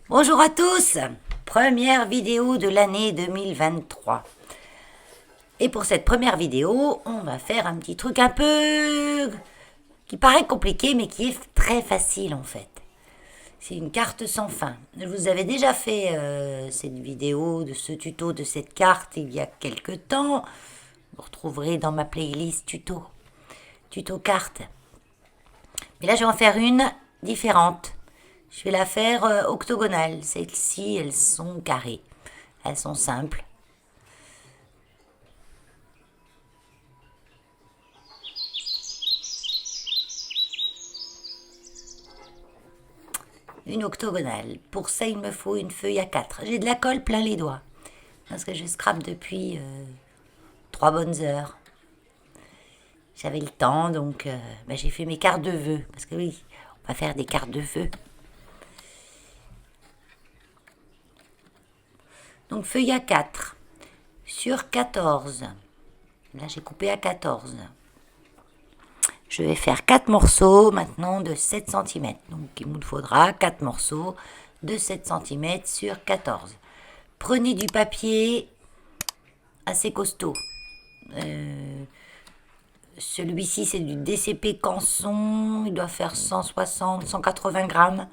Bonjour à tous, première vidéo de l'année 2023. Et pour cette première vidéo, on va faire un petit truc un peu qui paraît compliqué mais qui est très facile en fait. C'est une carte sans fin. Je vous avais déjà fait cette vidéo de ce tuto de cette carte il y a quelques temps. Vous retrouverez dans ma playlist tuto carte. Mais là je vais en faire une différente. Je vais la faire octogonale. Celles-ci, elles sont carrées. Elles sont simples. Une octogonale. Pour ça, il me faut une feuille à 4. J'ai de la colle plein les doigts. Parce que je scrape depuis 3 bonnes heures. J'avais le temps, donc j'ai fait mes cartes de vœux. Parce que oui, on va faire des cartes de vœux. Donc feuille à 4 sur 14. Là, j'ai coupé à 14. Je vais faire 4 morceaux maintenant de 7 cm. Donc il me faudra 4 morceaux de 7 cm sur 14. Prenez du papier assez costaud. Celui-ci c'est du DCP Canson. Il doit faire 160, 180 grammes.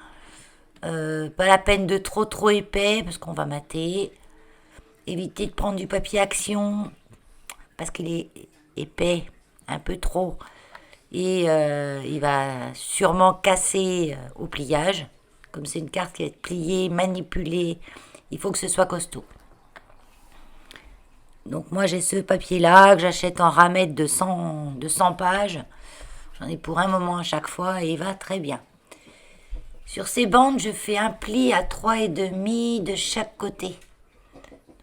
Pas la peine de trop épais parce qu'on va mater. Évitez de prendre du papier Action parce qu'il est épais, un peu trop. Et il va sûrement casser au pliage. Comme c'est une carte qui va être pliée, manipulée, il faut que ce soit costaud. Donc moi j'ai ce papier là que j'achète en ramette de 100 pages. J'en ai pour un moment à chaque fois et il va très bien. Sur ces bandes, je fais un pli à 3,5 de chaque côté.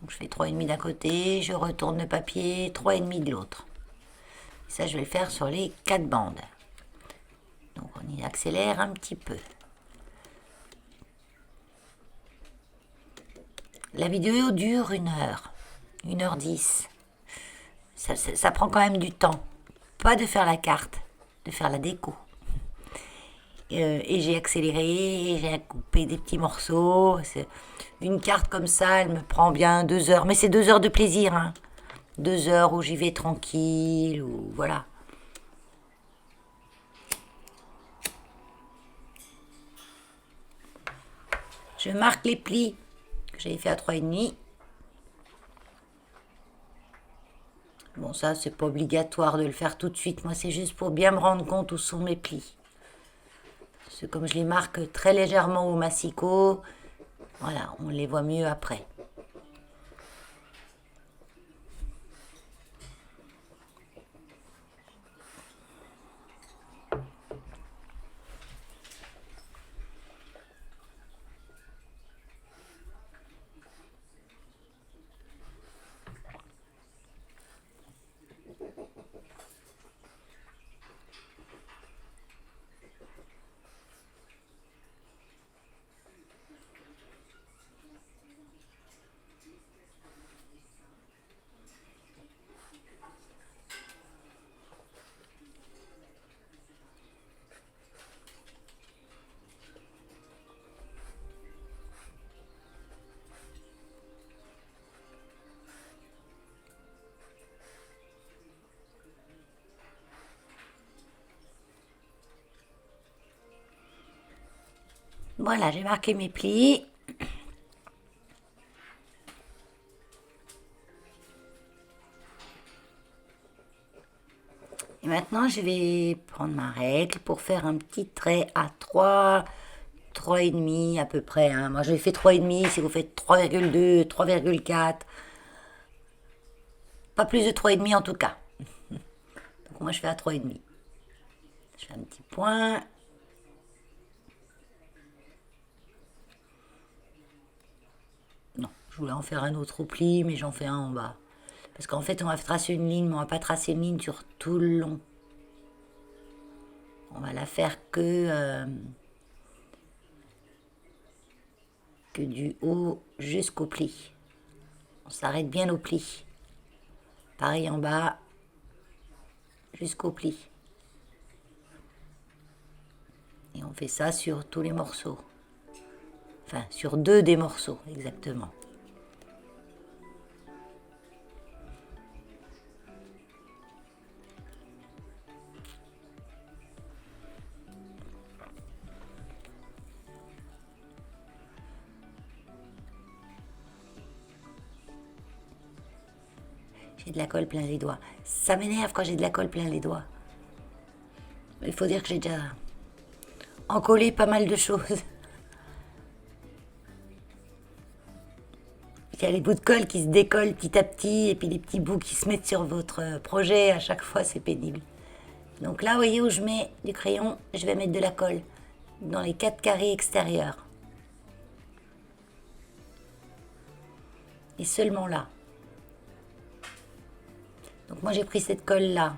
Donc je fais 3,5 d'un côté, je retourne le papier, 3,5 de l'autre. Ça je vais le faire sur les 4 bandes. Donc on y accélère un petit peu. La vidéo dure 1 heure, 1h10. Ça prend quand même du temps. Pas de faire la carte, de faire la déco. Et j'ai accéléré, j'ai coupé des petits morceaux. Une carte comme ça, elle me prend bien 2 heures. Mais c'est 2 heures de plaisir, hein. 2 heures où j'y vais tranquille, ou voilà. Je marque les plis que j'avais fait à 3,5. Bon, ça, c'est pas obligatoire de le faire tout de suite. Moi, c'est juste pour bien me rendre compte où sont mes plis. Parce que comme je les marque très légèrement au massicot, voilà, on les voit mieux après. Voilà, j'ai marqué mes plis. Et maintenant, je vais prendre ma règle pour faire un petit trait à 3,5 à peu près, hein. Moi, j'ai fait 3,5. Si vous faites 3,2, 3,4, pas plus de 3,5 en tout cas. Donc moi, je fais à 3,5. Je fais un petit point. Non, je voulais en faire un autre au pli, mais j'en fais un en bas. Parce qu'en fait, on va tracer une ligne, mais on va pas tracer une ligne sur tout le long. On va la faire que du haut jusqu'au pli. On s'arrête bien au pli. Pareil en bas, jusqu'au pli. Et on fait ça sur tous les morceaux. Enfin, sur 2 des morceaux, exactement. J'ai de la colle plein les doigts. Ça m'énerve quand j'ai de la colle plein les doigts. Il faut dire que j'ai déjà encollé pas mal de choses. Il y a les bouts de colle qui se décollent petit à petit et puis les petits bouts qui se mettent sur votre projet. À chaque fois, c'est pénible. Donc là, vous voyez où je mets du crayon, je vais mettre de la colle dans les 4 carrés extérieurs. Et seulement là. Donc moi, j'ai pris cette colle-là.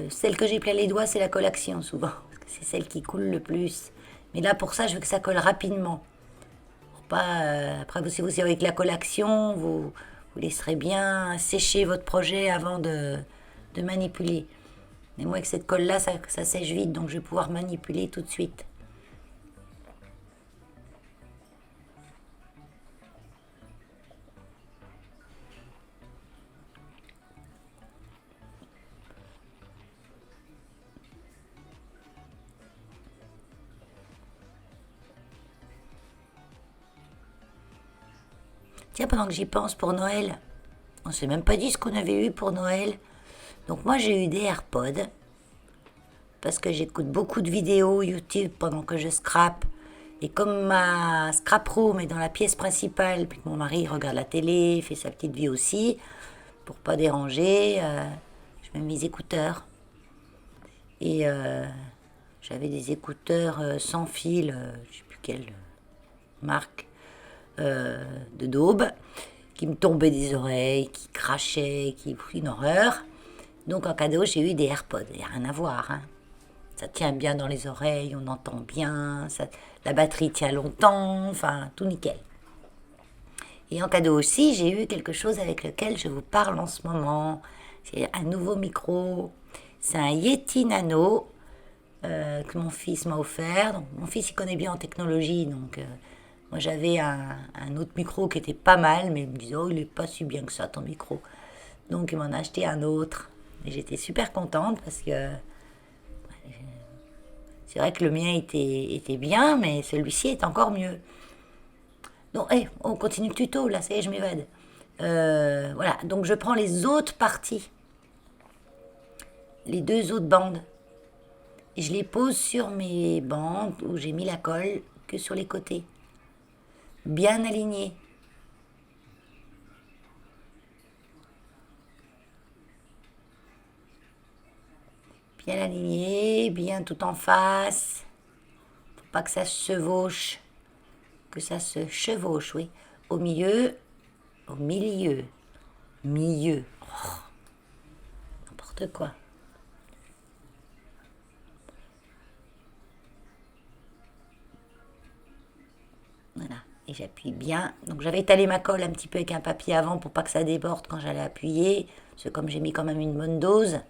Celle que j'ai plein les doigts, c'est la colle Action, souvent. Parce que c'est celle qui coule le plus. Mais là, pour ça, je veux que ça colle rapidement. Pour pas, après, si vous savez, avec la colle Action, vous laisserez bien sécher votre projet avant de manipuler. Mais moi, avec cette colle-là, ça sèche vite, donc je vais pouvoir manipuler tout de suite. Tiens, pendant que j'y pense, pour Noël, on s'est même pas dit ce qu'on avait eu pour Noël. Donc moi, j'ai eu des AirPods, parce que j'écoute beaucoup de vidéos YouTube pendant que je scrape. Et comme ma scrap room est dans la pièce principale, puis que mon mari regarde la télé, fait sa petite vie aussi, pour pas déranger, je mets mes écouteurs. Et j'avais des écouteurs sans fil, je sais plus quelle marque, de daube, qui me tombaient des oreilles, qui crachaient, une horreur. Donc en cadeau, j'ai eu des AirPods. Il n'y a rien à voir, hein. Ça tient bien dans les oreilles, on entend bien, la batterie tient longtemps, enfin, tout nickel. Et en cadeau aussi, j'ai eu quelque chose avec lequel je vous parle en ce moment. C'est un nouveau micro. C'est un Yeti Nano que mon fils m'a offert. Donc, mon fils, il connaît bien en technologie, donc moi j'avais un autre micro qui était pas mal, mais il me disait, oh, il est pas si bien que ça, ton micro. Donc il m'en a acheté un autre. Et j'étais super contente parce que c'est vrai que le mien était bien, mais celui-ci est encore mieux. Donc, on continue le tuto, là, ça y est, je m'évade. Voilà, donc je prends les autres parties, les 2 autres bandes, et je les pose sur mes bandes où j'ai mis la colle que sur les côtés. Bien alignées. Bien aligné, bien tout en face. Faut pas que ça se chevauche. Que ça se chevauche, oui. Au milieu. Milieu. Oh, n'importe quoi. Voilà. Et j'appuie bien. Donc j'avais étalé ma colle un petit peu avec un papier avant pour pas que ça déborde quand j'allais appuyer. Parce que comme j'ai mis quand même une bonne dose.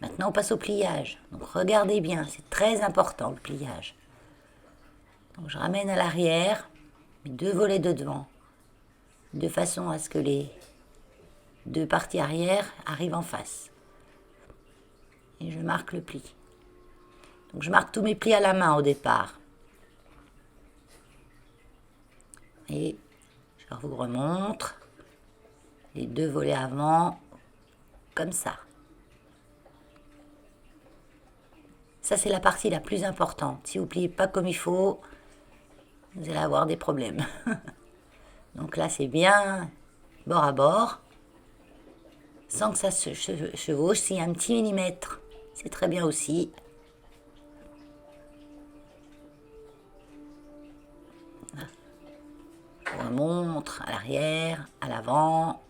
Maintenant, on passe au pliage. Donc, regardez bien, c'est très important le pliage. Donc, je ramène à l'arrière mes 2 volets de devant, de façon à ce que les 2 parties arrière arrivent en face. Et je marque le pli. Donc, je marque tous mes plis à la main au départ. Et je vous remontre les 2 volets avant, comme ça. Ça, c'est la partie la plus importante. Si vous ne pliez pas comme il faut, vous allez avoir des problèmes. Donc là, c'est bien bord à bord, sans que ça se chevauche. S'il y a un petit millimètre, c'est très bien aussi. Voilà. On remonte à l'arrière, à l'avant.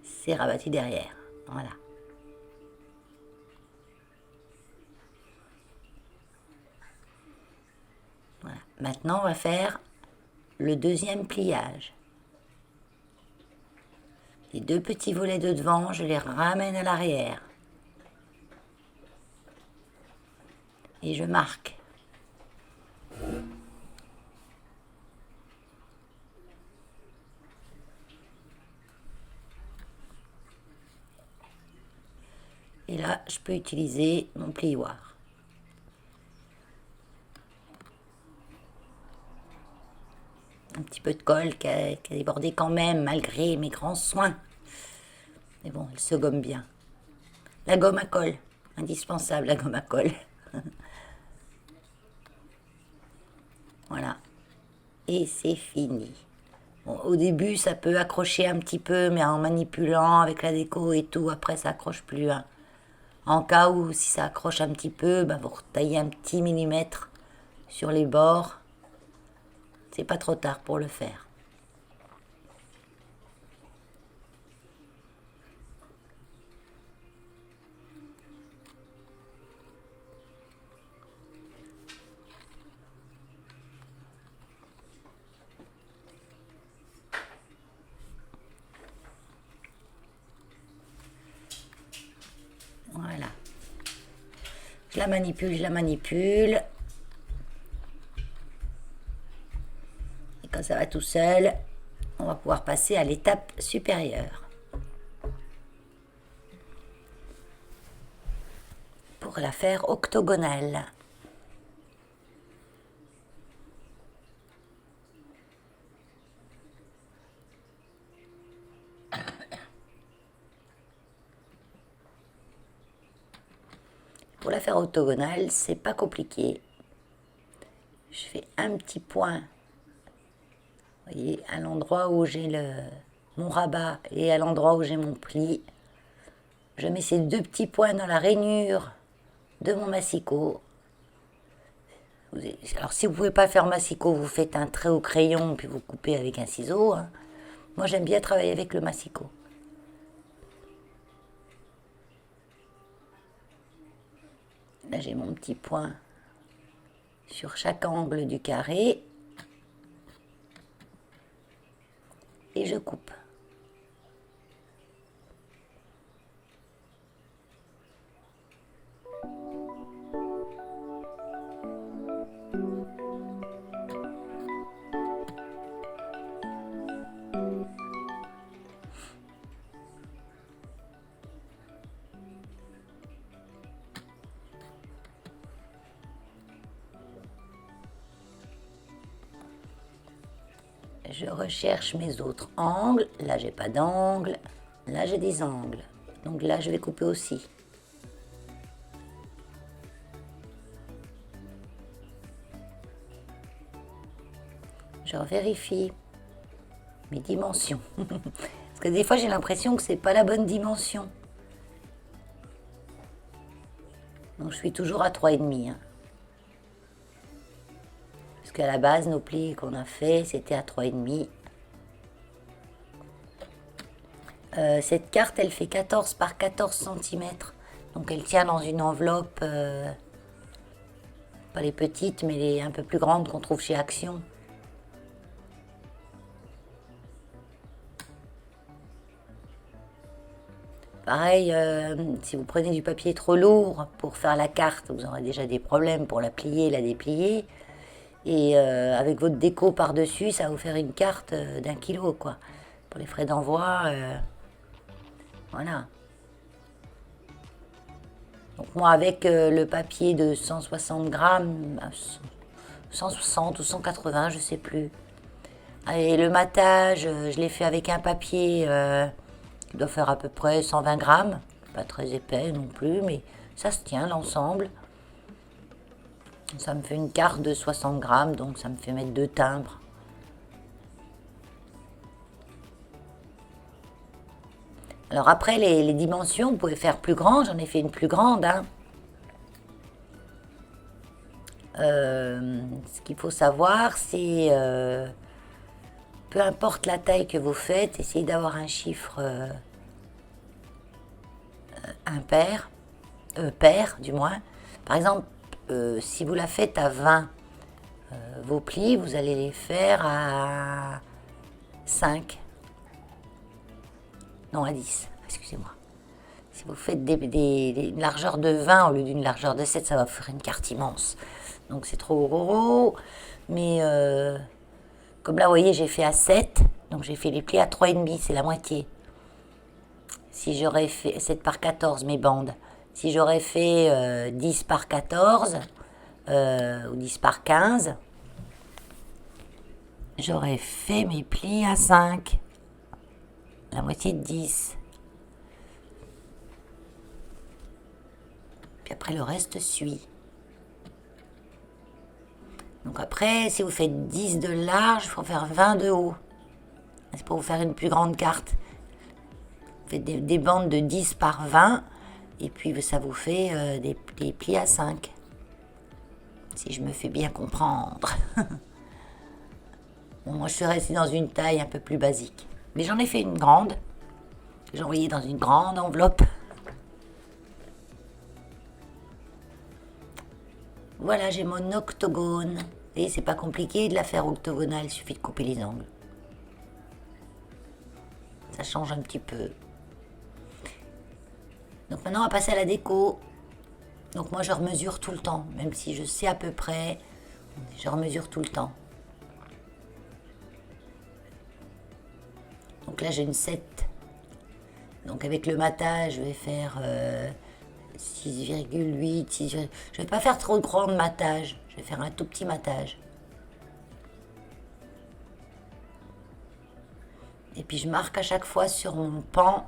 C'est rabattu derrière. Voilà. Voilà. Maintenant, on va faire le 2e pliage. Les 2 petits volets de devant, je les ramène à l'arrière. Et je marque je peux utiliser mon plioir. Un petit peu de colle qui a débordé quand même, malgré mes grands soins. Mais bon, elle se gomme bien. La gomme à colle, indispensable, la gomme à colle. Voilà. Et c'est fini. Bon, au début, ça peut accrocher un petit peu, mais en manipulant avec la déco et tout, après, ça accroche plus. Hein. En cas où, si ça accroche un petit peu, vous retaillez un petit millimètre sur les bords. C'est pas trop tard pour le faire. Voilà. Je la manipule, je la manipule. Et quand ça va tout seul, on va pouvoir passer à l'étape supérieure. Pour la faire octogonale. Pour la faire octogonale, c'est pas compliqué. Je fais un petit point, vous voyez, à l'endroit où j'ai mon rabat et à l'endroit où j'ai mon pli. Je mets ces deux petits points dans la rainure de mon massicot. Alors si vous ne pouvez pas faire massicot, vous faites un trait au crayon puis vous coupez avec un ciseau. Hein. Moi j'aime bien travailler avec le massicot. Là j'ai mon petit point sur chaque angle du carré et je coupe. Je recherche mes autres angles. Là, j'ai pas d'angle. Là, j'ai des angles. Donc là, je vais couper aussi. Je vérifie mes dimensions. Parce que des fois, j'ai l'impression que c'est pas la bonne dimension. Donc, je suis toujours à 3,5. Hein. Parce qu'à la base, nos plis qu'on a fait, c'était à 3,5. Cette carte, elle fait 14 par 14 cm. Donc elle tient dans une enveloppe, pas les petites, mais les un peu plus grandes qu'on trouve chez Action. Pareil, si vous prenez du papier trop lourd pour faire la carte, vous aurez déjà des problèmes pour la plier et la déplier. Et avec votre déco par-dessus, ça va vous faire une carte d'1 kilo, quoi. Pour les frais d'envoi, voilà. Donc moi, avec le papier de 160 grammes, 160 ou 180, je sais plus. Et le matage, je l'ai fait avec un papier qui doit faire à peu près 120 grammes. Pas très épais non plus, mais ça se tient l'ensemble. Ça me fait une carte de 60 grammes, donc ça me fait mettre 2 timbres. Alors après, les dimensions, vous pouvez faire plus grand. J'en ai fait une plus grande. Hein. Ce qu'il faut savoir, c'est... peu importe la taille que vous faites, essayez d'avoir un chiffre impair. Pair, du moins. Par exemple, si vous la faites à 20, vos plis, vous allez les faire à 5. Non, à 10, excusez-moi. Si vous faites une largeur de 20 au lieu d'une largeur de 7, ça va vous faire une carte immense. Donc c'est trop gros. Mais comme là, vous voyez, j'ai fait à 7. Donc j'ai fait les plis à 3,5, c'est la moitié. Si j'aurais fait 7 par 14, mes bandes, Si j'aurais fait 10 par 14 ou 10 par 15, j'aurais fait mes plis à 5, la moitié de 10. Puis après le reste suit. Donc après, si vous faites 10 de large, il faut faire 20 de haut. C'est pour vous faire une plus grande carte. Vous faites des bandes de 10 par 20 et puis ça vous fait des plis à 5. Si je me fais bien comprendre. Bon, moi je suis restée dans une taille un peu plus basique. Mais j'en ai fait une grande. J'ai envoyé dans une grande enveloppe. Voilà, j'ai mon octogone. Et c'est pas compliqué de la faire octogonale, il suffit de couper les angles. Ça change un petit peu. Donc maintenant on va passer à la déco. Donc moi je remesure tout le temps, même si je sais à peu près, je remesure tout le temps. Donc là j'ai une 7. Donc avec le matage je vais faire 6,8, 6, je vais pas faire trop de grand matage, je vais faire un tout petit matage. Et puis je marque à chaque fois sur mon pan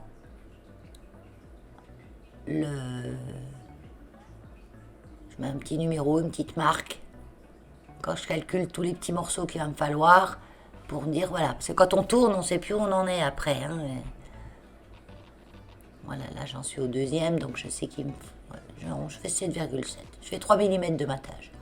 je mets un petit numéro, une petite marque, quand je calcule tous les petits morceaux qu'il va me falloir, pour me dire voilà, parce que quand on tourne, on ne sait plus où on en est après. Hein. Voilà, là j'en suis au deuxième, donc je sais qu'il me faut, je fais 7,7. Je fais 3 mm de matage.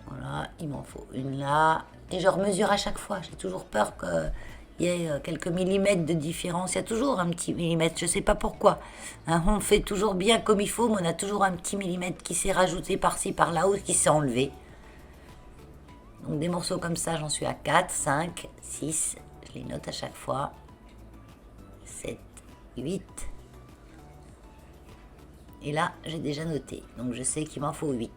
Voilà, il m'en faut une là. Et je remesure à chaque fois. J'ai toujours peur qu'il y ait quelques millimètres de différence. Il y a toujours un petit millimètre, je ne sais pas pourquoi. Hein, on fait toujours bien comme il faut, mais on a toujours un petit millimètre qui s'est rajouté par-ci, par-là, ou qui s'est enlevé. Donc des morceaux comme ça, j'en suis à 4, 5, 6. Je les note à chaque fois. 7, 8. Et là, j'ai déjà noté. Donc je sais qu'il m'en faut 8.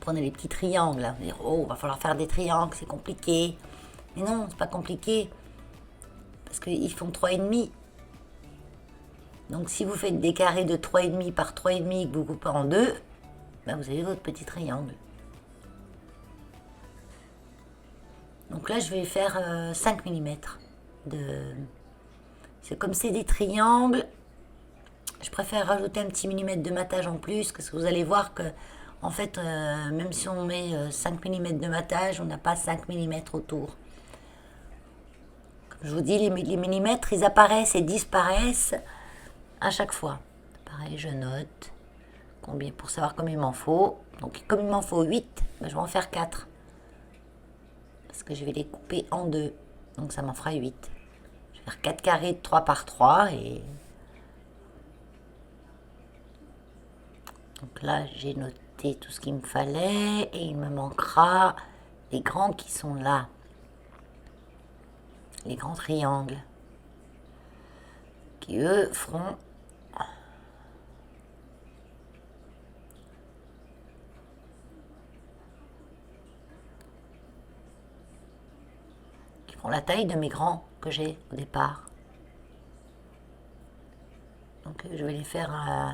Prenez les petits triangles. Là. Vous dire, oh, va falloir faire des triangles, c'est compliqué. Mais non, c'est pas compliqué. Parce qu'ils font 3,5. Donc si vous faites des carrés de 3,5 par 3,5 que vous coupez en deux, ben vous avez votre petit triangle. Donc là, je vais faire 5 mm. C'est comme c'est des triangles, je préfère rajouter un petit millimètre de matage en plus, parce que vous allez voir que, en fait, même si on met 5 mm de matage, on n'a pas 5 mm autour. Comme je vous dis, les millimètres, ils apparaissent et disparaissent à chaque fois. Pareil, je note combien, pour savoir combien il m'en faut. Donc, comme il m'en faut 8, ben, je vais en faire 4. Parce que je vais les couper en deux. Donc, ça m'en fera 8. Je vais faire 4 carrés de 3 par 3 et... Donc là, j'ai noté tout ce qu'il me fallait et il me manquera les grands qui sont là. Les grands triangles. Qui, eux, feront... qui feront la taille de mes grands que j'ai au départ. Donc je vais les faire à...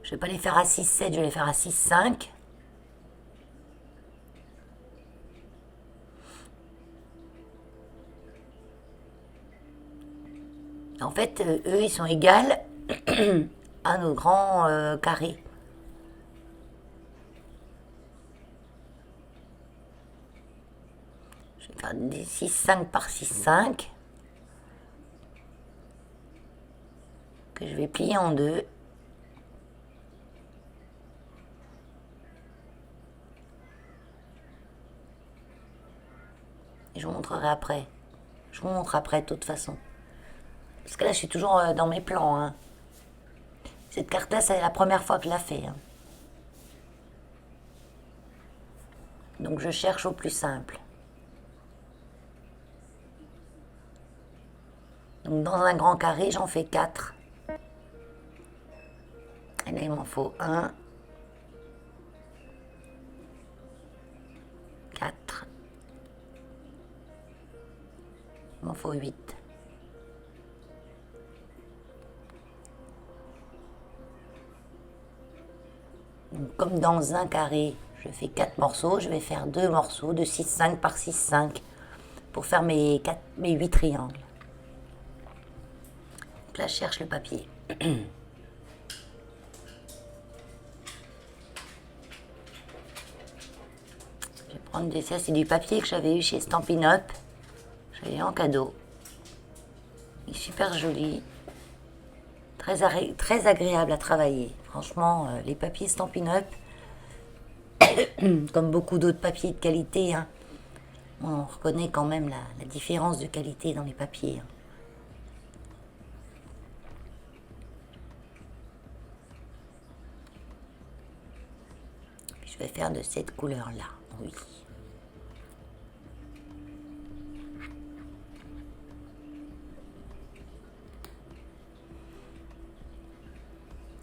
Je vais pas les faire à 6,7, je vais les faire à 6,5. En fait, eux, ils sont égaux à nos grands carrés. Je vais faire des 6,5 par 6,5 que je vais plier en deux. Et je vous montrerai après. Je vous montre après de toute façon. Parce que là, je suis toujours dans mes plans. Hein. Cette carte-là, c'est la première fois que je la fais. Hein. Donc, je cherche au plus simple. Donc, dans un grand carré, j'en fais 4. Et là, il m'en faut 1, 4, Il m'en faut 8. Donc, comme dans un carré, je fais 4 morceaux, je vais faire 2 morceaux de 6,5 par 6,5 pour faire mes 8 triangles. Donc là, je cherche le papier. Je vais prendre ça, c'est du papier que j'avais eu chez Stampin' Up. J'avais eu en cadeau. Il est super joli. Très agréable à travailler. Franchement, les papiers Stampin' Up, comme beaucoup d'autres papiers de qualité, hein, on reconnaît quand même la différence de qualité dans les papiers. Hein. Je vais faire de cette couleur-là, oui.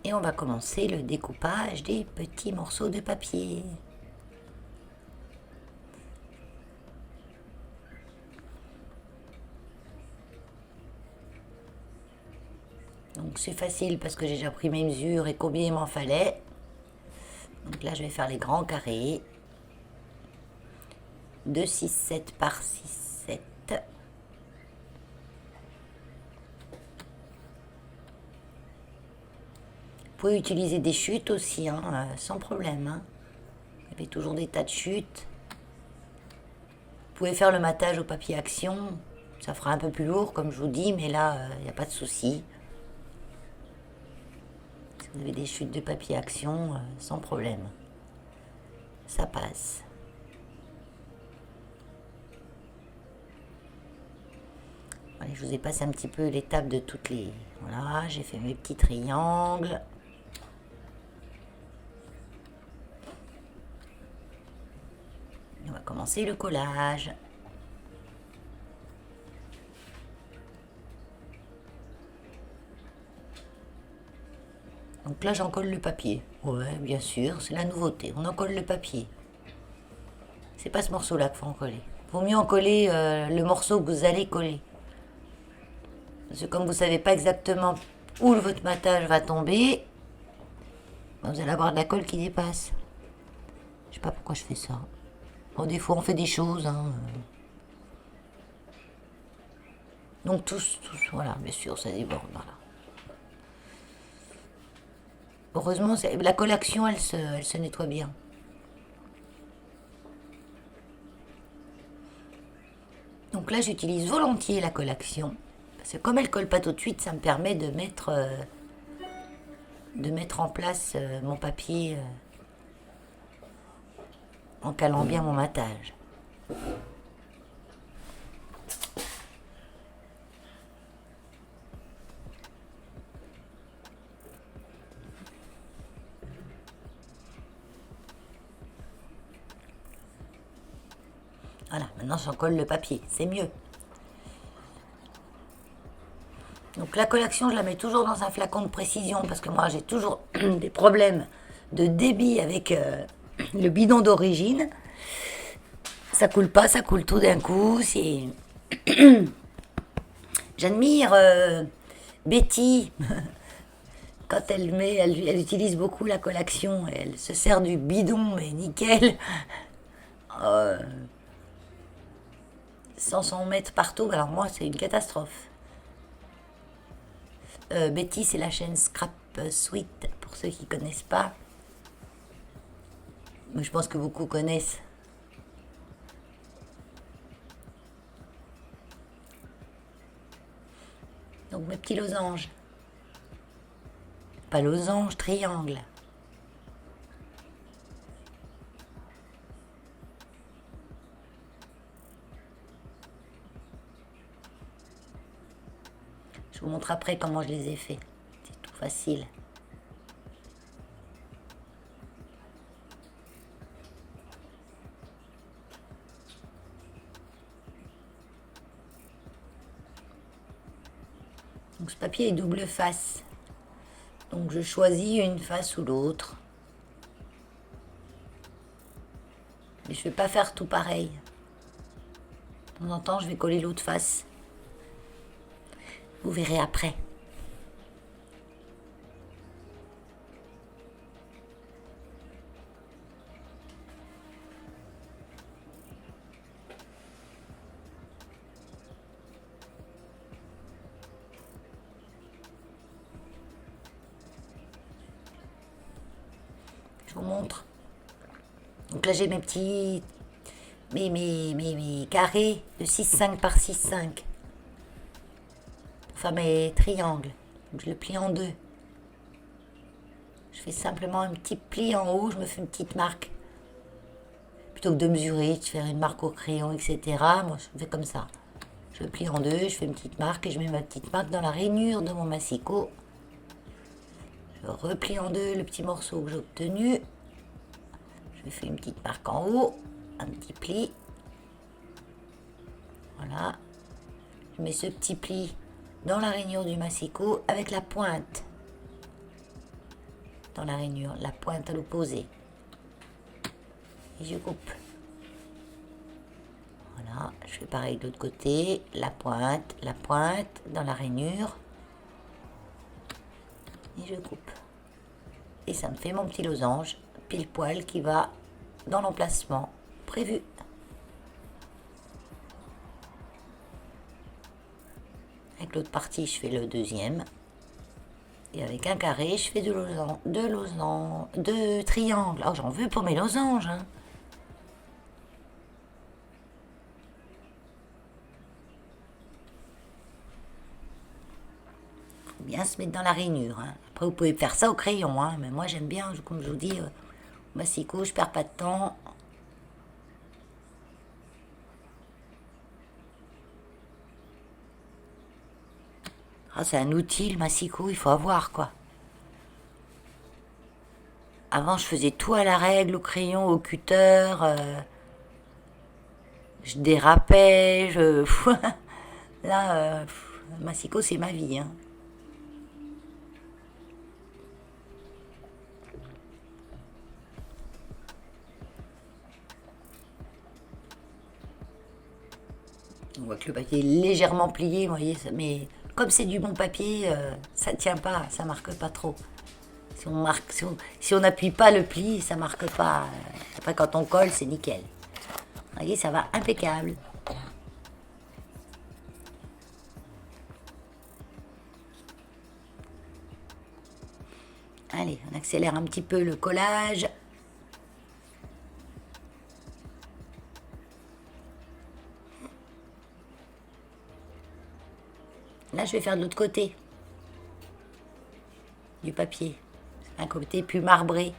Et on va commencer le découpage des petits morceaux de papier. Donc c'est facile parce que j'ai déjà pris mes mesures et combien il m'en fallait. Donc là je vais faire les grands carrés. De 6,7 par 6,7. Vous pouvez utiliser des chutes aussi, hein, sans problème. Hein. Il y avait toujours des tas de chutes. Vous pouvez faire le matage au papier action. Ça fera un peu plus lourd, comme je vous dis, mais là, il n'y a pas de souci. Si vous avez des chutes de papier action, sans problème. Ça passe. Allez, je vous ai passé un petit peu l'étape de toutes les... Voilà, j'ai fait mes petits triangles. On va commencer le collage. Donc là, j'en colle le papier. Ouais, bien sûr, c'est la nouveauté. On en colle le papier. C'est pas ce morceau-là qu'il faut en coller. Vaut mieux en coller le morceau que vous allez coller. Parce que comme vous ne savez pas exactement où votre matage va tomber, vous allez avoir de la colle qui dépasse. Je sais pas pourquoi je fais ça. Bon, des fois, on fait des choses. Hein. Donc tous, voilà, bien sûr, ça déborde. Voilà. Heureusement, la collation, elle se nettoie bien. Donc là, j'utilise volontiers la collation. Parce que comme elle colle pas tout de suite, ça me permet de mettre en place mon papier en calant bien mon matage. Voilà, maintenant j'en colle le papier, c'est mieux. Donc la collation, je la mets toujours dans un flacon de précision parce que moi j'ai toujours des problèmes de débit avec le bidon d'origine. Ça coule pas, ça coule tout d'un coup. C'est... J'admire Betty quand elle utilise beaucoup la collation. Elle se sert du bidon, mais nickel. Sans s'en mettre partout. Alors moi, c'est une catastrophe. Betty, c'est la chaîne Scrap Sweet, pour ceux qui ne connaissent pas. Mais je pense que beaucoup connaissent. Donc mes petits losanges. Pas losange, triangle. Je vous montre après comment je les ai faits. C'est tout facile. Donc ce papier est double face. Donc je choisis une face ou l'autre. Mais je ne vais pas faire tout pareil. De temps en temps, je vais coller l'autre face. Vous verrez après. Je vous montre. Donc là j'ai mes petits mes carrés de 6,5 par 6,5. Enfin mes triangles. Donc je le plie en deux. Je fais simplement un petit pli en haut, je me fais une petite marque. Plutôt que de mesurer, de faire une marque au crayon, etc. Moi je fais comme ça. Je plie en deux, je fais une petite marque et je mets ma petite marque dans la rainure de mon massicot. Je replie en deux le petit morceau que j'ai obtenu. Je fais une petite marque en haut, un petit pli. Voilà. Je mets ce petit pli dans la rainure du massicot avec la pointe dans la rainure, la pointe à l'opposé. Et je coupe. Voilà, je fais pareil de l'autre côté, la pointe dans la rainure. Et je coupe. Et ça me fait mon petit losange, pile poil, qui va dans l'emplacement prévu. Avec l'autre partie, je fais le deuxième. Et avec un carré, je fais deux triangles. Oh, j'en veux pour mes losanges. Hein. Faut bien se mettre dans la rainure. Hein. Après, vous pouvez faire ça au crayon. Hein. Mais moi, j'aime bien, comme je vous dis, au massicot, je perds pas de temps. Ah, c'est un outil, le massicot, il faut avoir, quoi. Avant, je faisais tout à la règle, au crayon, au cutter. Je dérapais, Là, le massicot, c'est ma vie. Hein. On voit que le papier est légèrement plié, vous voyez, mais comme c'est du bon papier, ça tient pas, ça marque pas trop. Si on n'appuie pas le pli, ça marque pas. Après, quand on colle, c'est nickel. Vous voyez, ça va impeccable. Allez, on accélère un petit peu le collage. Là, je vais faire de l'autre côté du papier. Un côté plus marbré.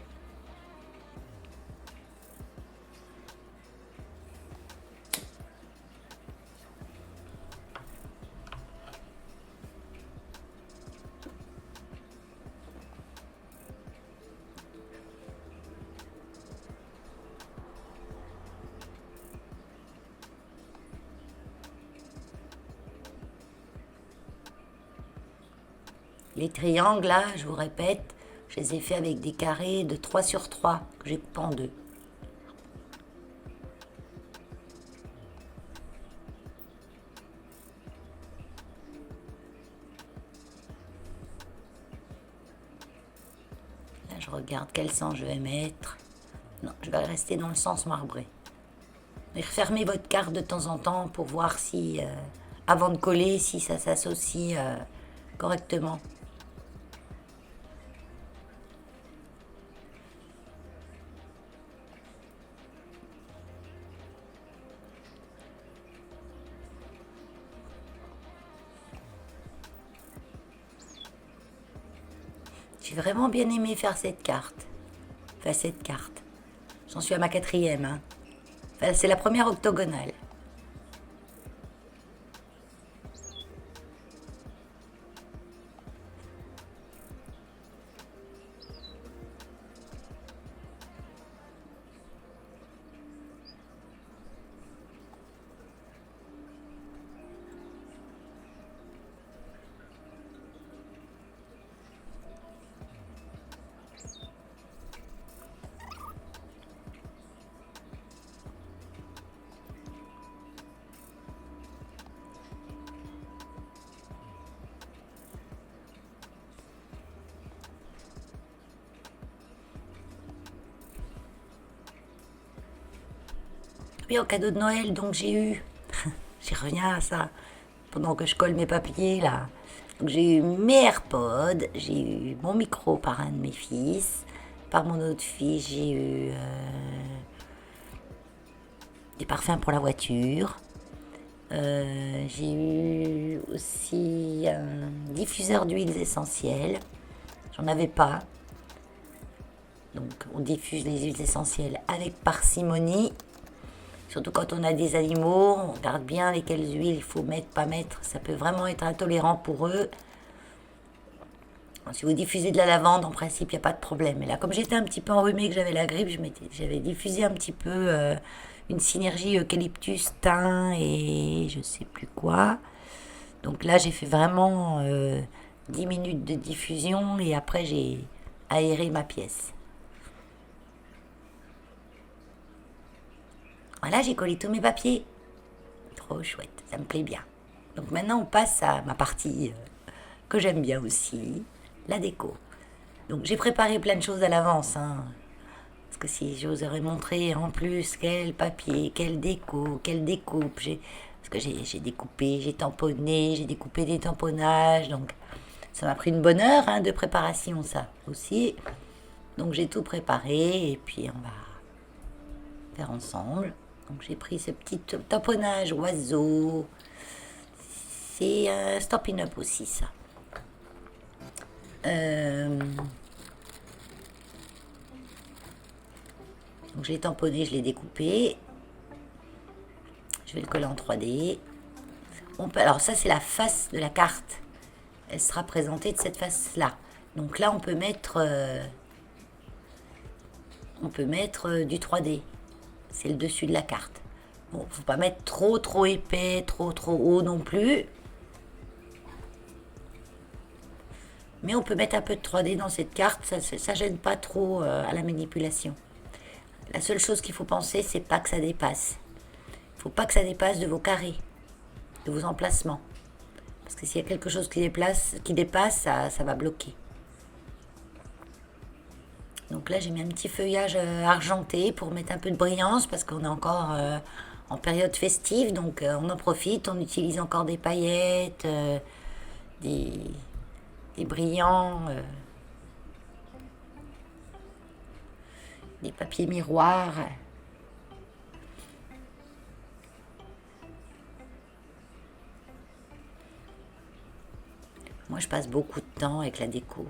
Les triangles, là, je vous répète, je les ai faits avec des carrés de 3 sur 3 que j'ai coupé en deux. Là, je regarde quel sens je vais mettre. Non, je vais rester dans le sens marbré. Mais refermez votre carte de temps en temps pour voir si, avant de coller, si ça s'associe correctement. J'ai vraiment bien aimé faire cette carte. Enfin, cette carte. J'en suis à ma quatrième. Hein. Enfin, c'est la première octogonale. oui, en cadeau de Noël, donc j'ai eu, j'y reviens à ça, pendant que je colle mes papiers là. Donc j'ai eu mes AirPods, j'ai eu mon micro par un de mes fils, par mon autre fils j'ai eu des parfums pour la voiture. J'ai eu aussi un diffuseur d'huiles essentielles. J'en avais pas. Donc on diffuse les huiles essentielles avec parcimonie. Surtout quand on a des animaux, on regarde bien lesquelles huiles il faut mettre, pas mettre. Ça peut vraiment être intolérant pour eux. Si vous diffusez de la lavande, en principe, il n'y a pas de problème. Mais là, comme j'étais un petit peu enrhumée, que j'avais la grippe, j'avais diffusé un petit peu une synergie eucalyptus, thym et je sais plus quoi. Donc là, j'ai fait vraiment 10 minutes de diffusion et après, j'ai aéré ma pièce. Voilà, j'ai collé tous mes papiers. Trop chouette, ça me plaît bien. Donc maintenant, on passe à ma partie que j'aime bien aussi, la déco. Donc j'ai préparé plein de choses à l'avance, hein. Parce que si je vous aurais montré en plus quel papier, quelle déco, quelle découpe, parce que j'ai découpé, j'ai tamponné, j'ai découpé des tamponnages, donc ça m'a pris une bonne heure hein, de préparation ça aussi. Donc j'ai tout préparé et puis on va faire ensemble. Donc j'ai pris ce petit tamponnage oiseau. C'est un Stampin' Up aussi ça. Donc je l'ai tamponné, je l'ai découpé. Je vais le coller en 3D. Alors ça c'est la face de la carte. Elle sera présentée de cette face-là. Donc là on peut mettre du 3D. C'est le dessus de la carte. Bon, faut pas mettre trop épais, trop haut non plus. Mais on peut mettre un peu de 3D dans cette carte, ça gêne pas trop à la manipulation. La seule chose qu'il faut penser, c'est pas que ça dépasse. Il faut pas que ça dépasse de vos carrés, de vos emplacements. Parce que s'il y a quelque chose qui dépasse, ça va bloquer. Donc là, j'ai mis un petit feuillage argenté pour mettre un peu de brillance parce qu'on est encore en période festive, donc on en profite, on utilise encore des paillettes, des brillants, des papiers miroirs. Moi, je passe beaucoup de temps avec la déco.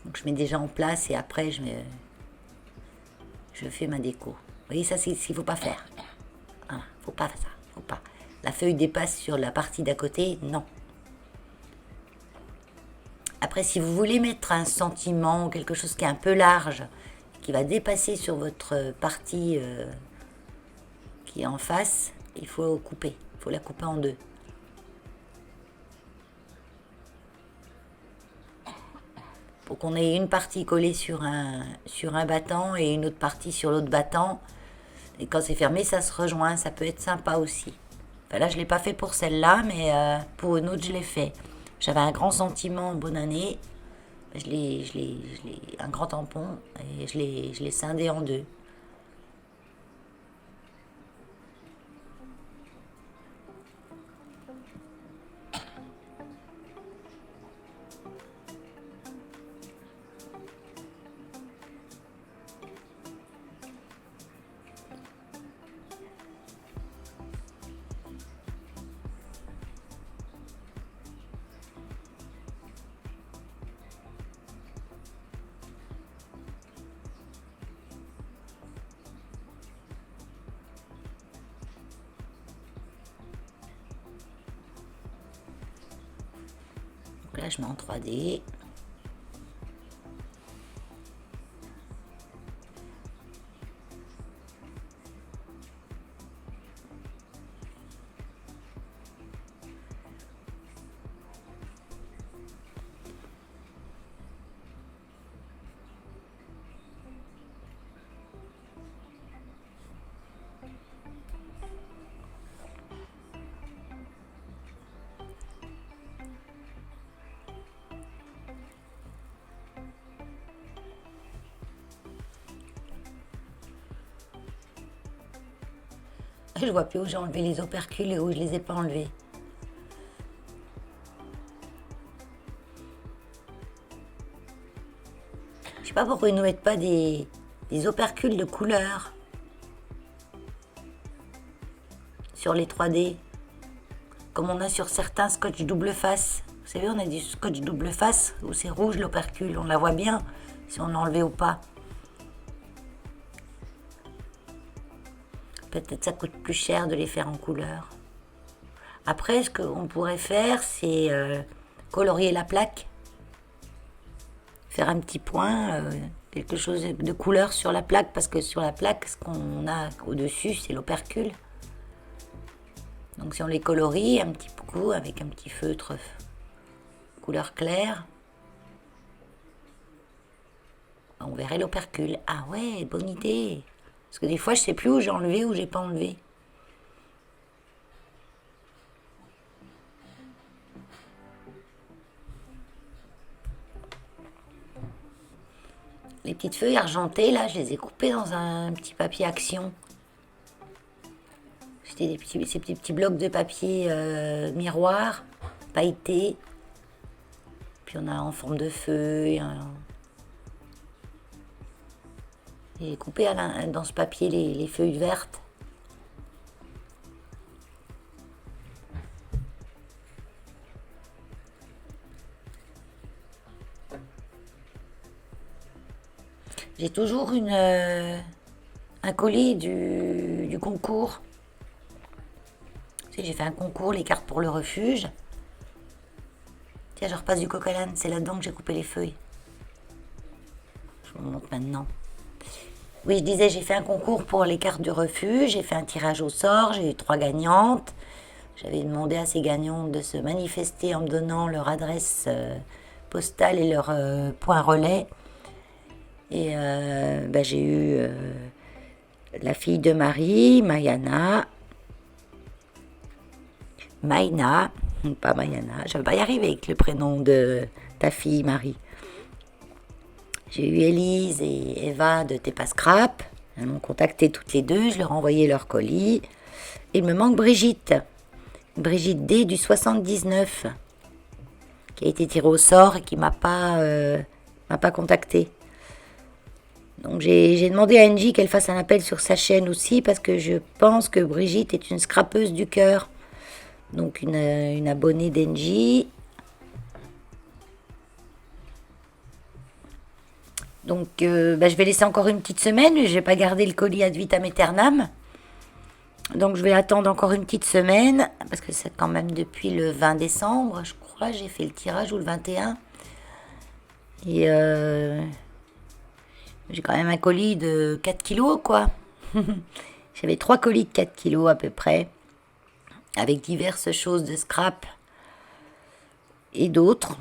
Donc, je mets déjà en place et après, je fais ma déco. Vous voyez, ça, c'est ce qu'il ne faut pas faire. Voilà, faut pas faire ça. Faut pas. La feuille dépasse sur la partie d'à côté, non. Après, si vous voulez mettre un sentiment ou quelque chose qui est un peu large, qui va dépasser sur votre partie qui est en face, il faut couper. Il faut la couper en deux. Pour qu'on ait une partie collée sur un battant et une autre partie sur l'autre battant. Et quand c'est fermé, ça se rejoint. Ça peut être sympa aussi. Enfin, là, je ne l'ai pas fait pour celle-là, mais pour une autre, je l'ai fait. J'avais un grand sentiment bonne année. Un grand tampon et je l'ai scindé en deux. Donc là, je mets en 3D. Je vois plus où j'ai enlevé les opercules et où je les ai pas enlevés. Je sais pas pourquoi ils nous mettent pas des opercules de couleur sur les 3D, comme on a sur certains scotch double face. Vous savez, on a du scotch double face où c'est rouge l'opercule, on la voit bien si on l'a enlevé ou pas. Peut-être ça coûte plus cher de les faire en couleur. Après, ce qu'on pourrait faire, c'est colorier la plaque. Faire un petit point, quelque chose de couleur sur la plaque, parce que sur la plaque, ce qu'on a au-dessus, c'est l'opercule. Donc si on les colorie un petit coup avec un petit feutre couleur claire, on verrait l'opercule. Ah ouais, bonne idée. Parce que des fois, je sais plus où j'ai enlevé ou j'ai pas enlevé. Les petites feuilles argentées, là, je les ai coupées dans un petit papier action. C'était ces petits blocs de papier miroir, pailletés. Puis on a en forme de feuille. J'ai coupé dans ce papier les feuilles vertes. J'ai toujours un colis du concours. Tu sais, j'ai fait un concours, les cartes pour le refuge. Tiens, je repasse du coq à l'âne, c'est là-dedans que j'ai coupé les feuilles. Je vous montre maintenant. Oui, je disais, j'ai fait un concours pour les cartes du refuge, j'ai fait un tirage au sort, j'ai eu 3 gagnantes. J'avais demandé à ces gagnantes de se manifester en me donnant leur adresse postale et leur point relais. Et j'ai eu la fille de Marie, Mayana, Maïna, pas Mayana, je ne vais pas y arriver avec le prénom de ta fille Marie. J'ai eu Élise et Eva de Tepa Scrap. Elles m'ont contacté toutes les deux, je leur ai envoyé leur colis. Il me manque Brigitte. Brigitte D du 79, qui a été tirée au sort et qui m'a pas contacté. Donc j'ai demandé à Angie qu'elle fasse un appel sur sa chaîne aussi, parce que je pense que Brigitte est une scrapeuse du cœur. Donc une abonnée d'Angie. Donc je vais laisser encore une petite semaine, je vais pas garder le colis ad vitam aeternam. Donc je vais attendre encore une petite semaine, parce que c'est quand même depuis le 20 décembre, je crois, j'ai fait le tirage, ou le 21. Et j'ai quand même un colis de 4 kilos, quoi. J'avais 3 colis de 4 kilos à peu près, avec diverses choses de scrap et d'autres.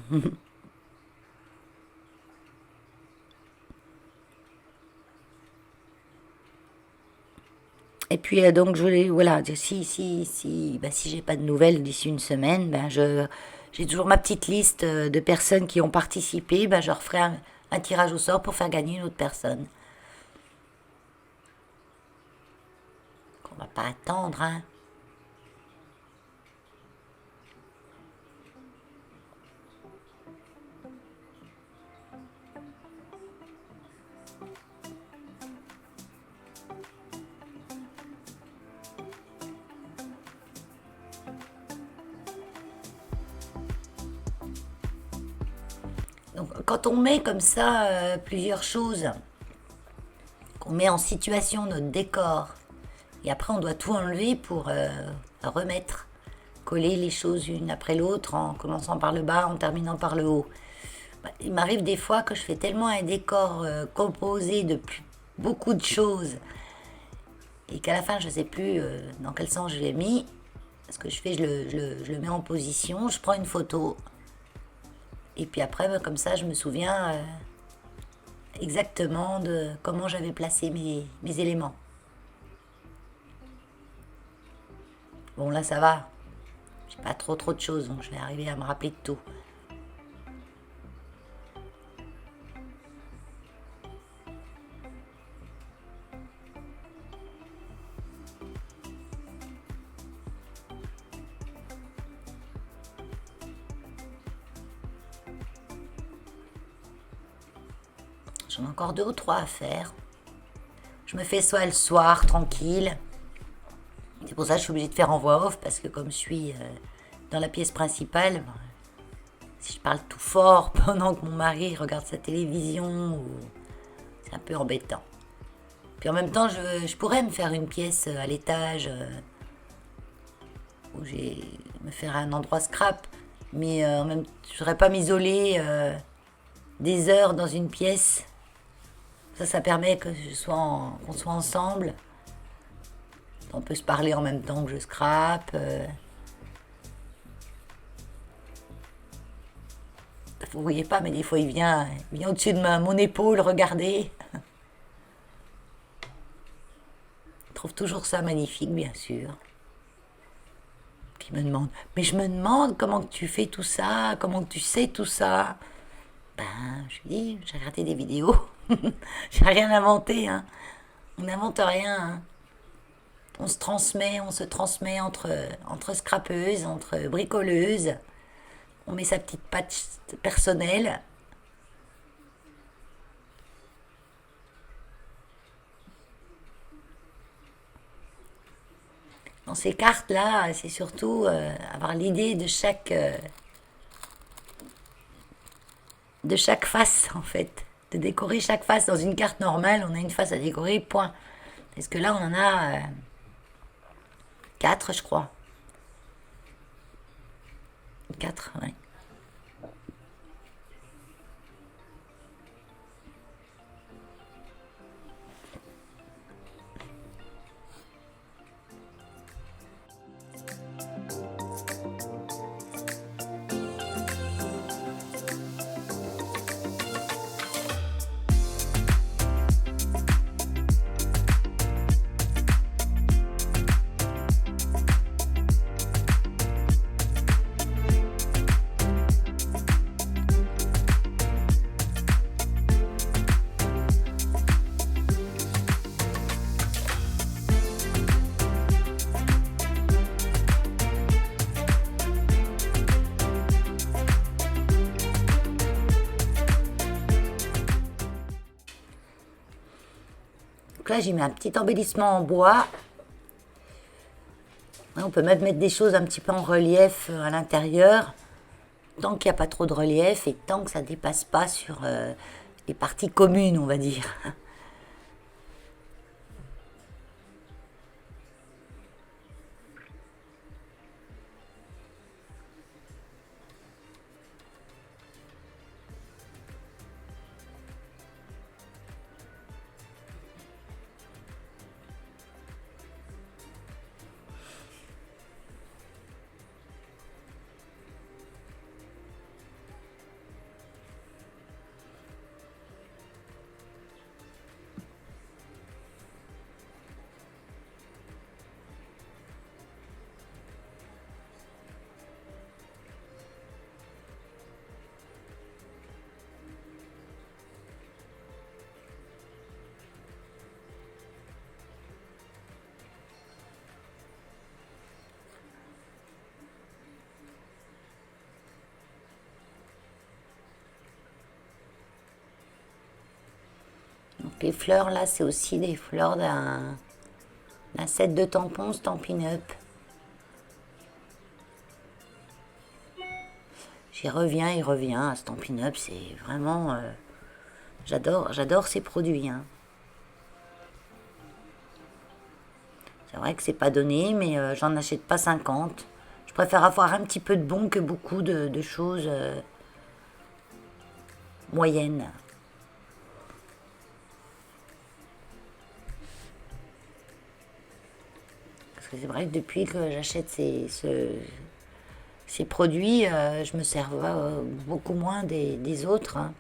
Et puis donc je voulais, voilà, si j'ai pas de nouvelles d'ici une semaine, j'ai toujours ma petite liste de personnes qui ont participé, je referai un tirage au sort pour faire gagner une autre personne. On va pas attendre, hein. Donc, quand on met comme ça plusieurs choses, qu'on met en situation notre décor, et après on doit tout enlever pour remettre, coller les choses une après l'autre, en commençant par le bas, en terminant par le haut. Il m'arrive des fois que je fais tellement un décor composé de beaucoup de choses, et qu'à la fin je ne sais plus dans quel sens je l'ai mis. Ce que je fais, je le mets en position, je prends une photo, et puis après, comme ça, je me souviens exactement de comment j'avais placé mes éléments. Bon, là, ça va. J'ai pas trop de choses, donc je vais arriver à me rappeler de tout. J'en ai encore 2 ou 3 à faire. Je me fais soit le soir, tranquille. C'est pour ça que je suis obligée de faire en voix off, parce que comme je suis dans la pièce principale, si je parle tout fort pendant que mon mari regarde sa télévision, c'est un peu embêtant. Puis en même temps, je pourrais me faire une pièce à l'étage où me faire un endroit scrap, mais en même je voudrais pas m'isoler des heures dans une pièce. Ça permet que qu'on soit ensemble. On peut se parler en même temps que je scrape. Vous voyez pas, mais des fois il vient au-dessus de mon épaule regarder. Je trouve toujours ça magnifique, bien sûr. Puis il me demande, mais je me demande comment que tu fais tout ça, comment que tu sais tout ça. Ben, je lui dis, j'ai regardé des vidéos. J'ai rien inventé, hein. On n'invente rien, hein. On se transmet entre scrapeuses, entre bricoleuses. On met sa petite patte personnelle. Dans ces cartes-là, c'est surtout avoir l'idée de chaque face, en fait. De décorer chaque face. Dans une carte normale, on a une face à décorer, point. Parce que là, on en a 4, je crois. 4, oui. Donc là, j'ai mis un petit embellissement en bois. On peut même mettre des choses un petit peu en relief à l'intérieur, tant qu'il n'y a pas trop de relief et tant que ça ne dépasse pas sur les parties communes, on va dire. Donc les fleurs là, c'est aussi des fleurs d'un set de tampons Stampin' Up. J'y reviens, il revient à Stampin' Up, c'est vraiment... j'adore ces produits, hein. C'est vrai que c'est pas donné, mais j'en achète pas 50. Je préfère avoir un petit peu de bon que beaucoup de choses moyennes. Parce que c'est vrai que depuis que j'achète ces produits, je me sers beaucoup moins des autres, hein.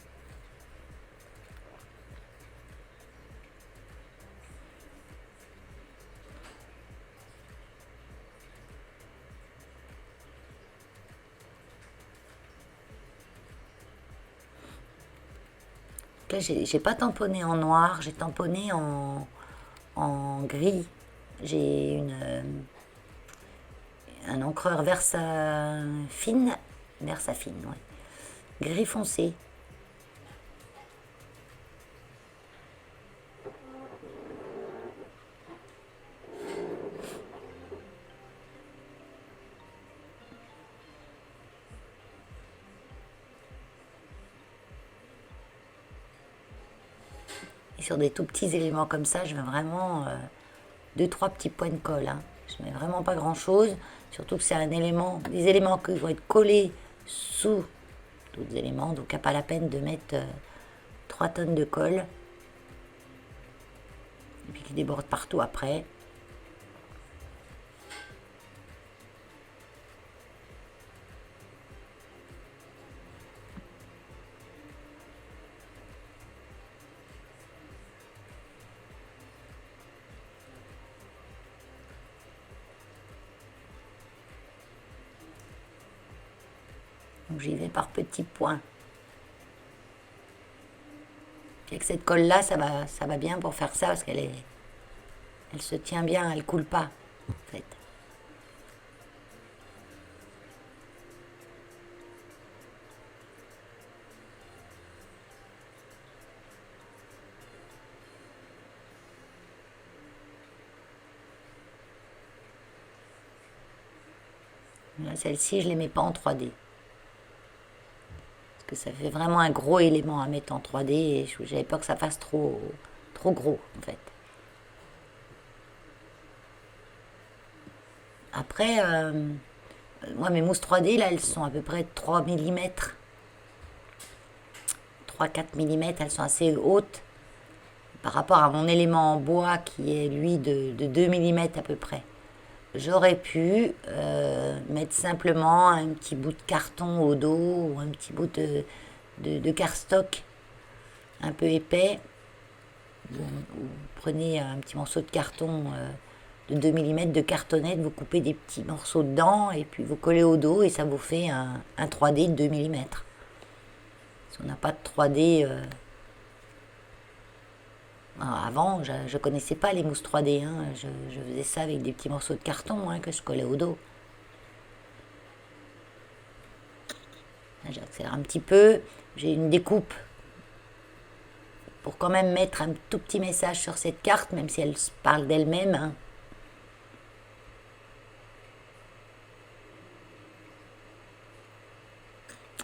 Là, j'ai pas tamponné en noir, j'ai tamponné en gris. J'ai un encreur Versafine, ouais. Gris foncé. Et sur des tout petits éléments comme ça, je mets vraiment 2-3 petits points de colle. Hein. Je mets vraiment pas grand chose, surtout que c'est un élément, des éléments qui vont être collés sous d'autres éléments, donc il n'y a pas la peine de mettre 3 tonnes de colle et puis qui déborde partout après. Donc j'y vais par petits points. Puis avec cette colle là, ça va bien pour faire ça parce elle se tient bien, elle coule pas en fait. Celle-ci, je ne les mets pas en 3D. Parce que ça fait vraiment un gros élément à mettre en 3D et j'avais peur que ça fasse trop gros en fait. Après, moi mes mousses 3D là, elles sont à peu près 3 mm. 3-4 mm, elles sont assez hautes par rapport à mon élément en bois qui est lui de 2 mm à peu près. J'aurais pu mettre simplement un petit bout de carton au dos ou un petit bout de cardstock un peu épais. Vous prenez un petit morceau de carton de 2 mm de cartonnette, vous coupez des petits morceaux dedans et puis vous collez au dos et ça vous fait un 3D de 2 mm. Si on n'a pas de 3D... Avant, je ne connaissais pas les mousses 3D. Hein. Je faisais ça avec des petits morceaux de carton que je collais au dos. J'accélère un petit peu. J'ai une découpe pour quand même mettre un tout petit message sur cette carte, même si elle parle d'elle-même. Hein.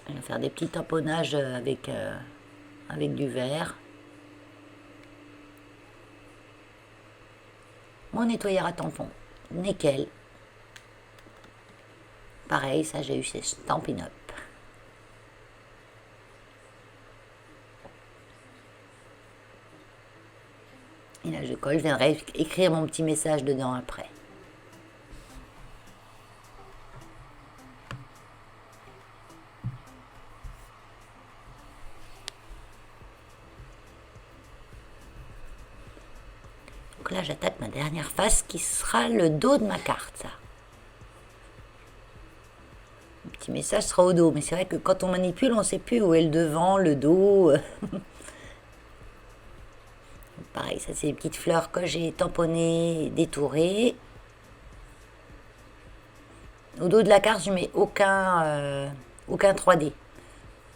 Je vais faire des petits tamponnages avec du verre. Mon nettoyeur à tampons, nickel. Pareil, ça j'ai eu ces Stampin' Up. Et là je colle, je viendrai écrire mon petit message dedans après. Donc là j'attaque ma dernière face qui sera le dos de ma carte, ça. Le petit message sera au dos, mais c'est vrai que quand on manipule, on ne sait plus où est le devant, le dos. Pareil, ça c'est les petites fleurs que j'ai tamponnées, détourées. Au dos de la carte, je mets aucun 3D.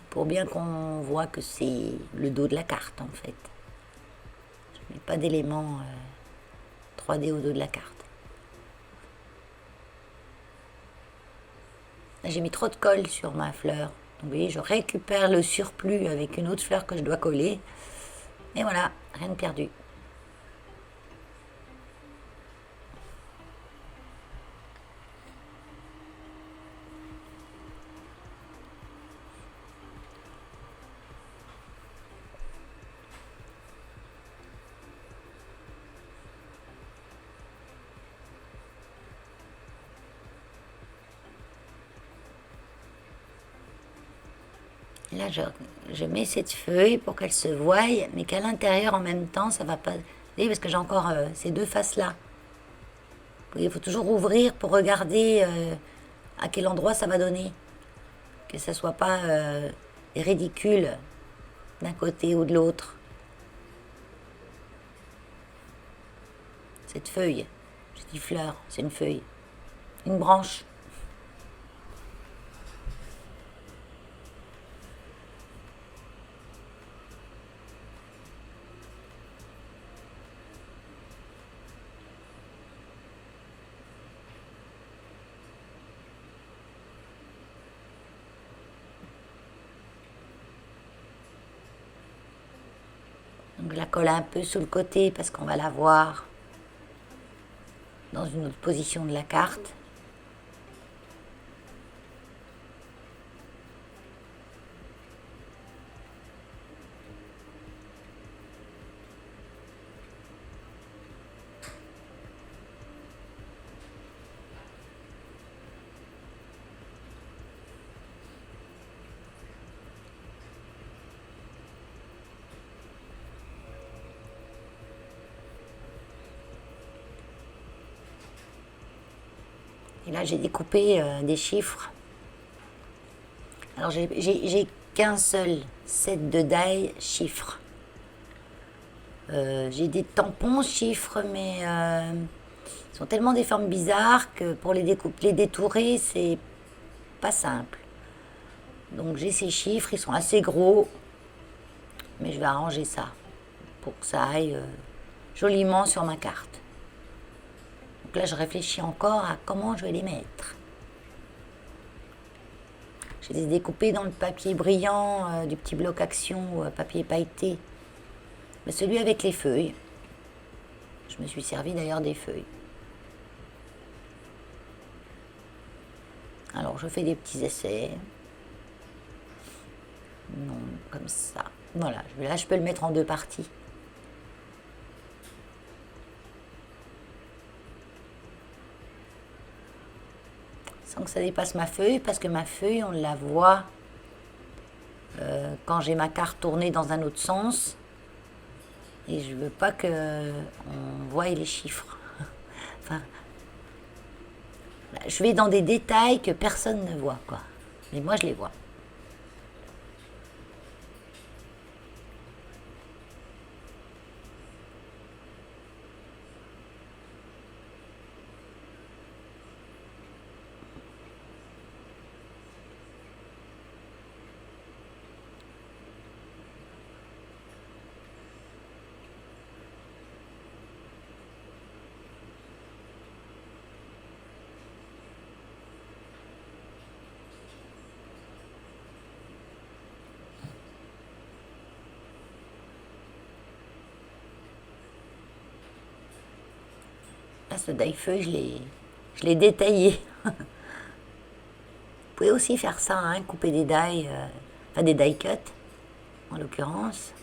Pour bien qu'on voit que c'est le dos de la carte en fait. Je mets pas d'éléments 3D au dos de la carte. Là, j'ai mis trop de colle sur ma fleur. Donc vous voyez, je récupère le surplus avec une autre fleur que je dois coller. Et voilà, rien de perdu. Là, je mets cette feuille pour qu'elle se voie, mais qu'à l'intérieur, en même temps, ça va pas... Vous voyez, parce que j'ai encore ces deux faces-là. Il faut toujours ouvrir pour regarder à quel endroit ça va donner. Que ça soit pas ridicule d'un côté ou de l'autre. Cette feuille, je dis fleur, c'est une feuille. Une branche. Donc je la colle un peu sur le côté parce qu'on va la voir dans une autre position de la carte. Et là, j'ai découpé des chiffres. Alors, j'ai qu'un seul set de die chiffres. J'ai des tampons chiffres, mais ils sont tellement des formes bizarres que pour les détourer, c'est pas simple. Donc, j'ai ces chiffres, ils sont assez gros, mais je vais arranger ça pour que ça aille joliment sur ma carte. Donc là, je réfléchis encore à comment je vais les mettre. Je les ai découpés dans le papier brillant du petit bloc action, papier pailleté. Mais celui avec les feuilles. Je me suis servi d'ailleurs des feuilles. Alors, je fais des petits essais. Non, comme ça. Voilà, là, je peux le mettre en deux parties. Sans que ça dépasse ma feuille, parce que ma feuille, on la voit quand j'ai ma carte tournée dans un autre sens. Et je veux pas qu'on voie les chiffres. Enfin, je vais dans des détails que personne ne voit, quoi. Mais moi, je les vois. Là, ce die-feuille, je l'ai détaillé. Vous pouvez aussi faire ça, hein, couper des die, enfin des die cut, en l'occurrence.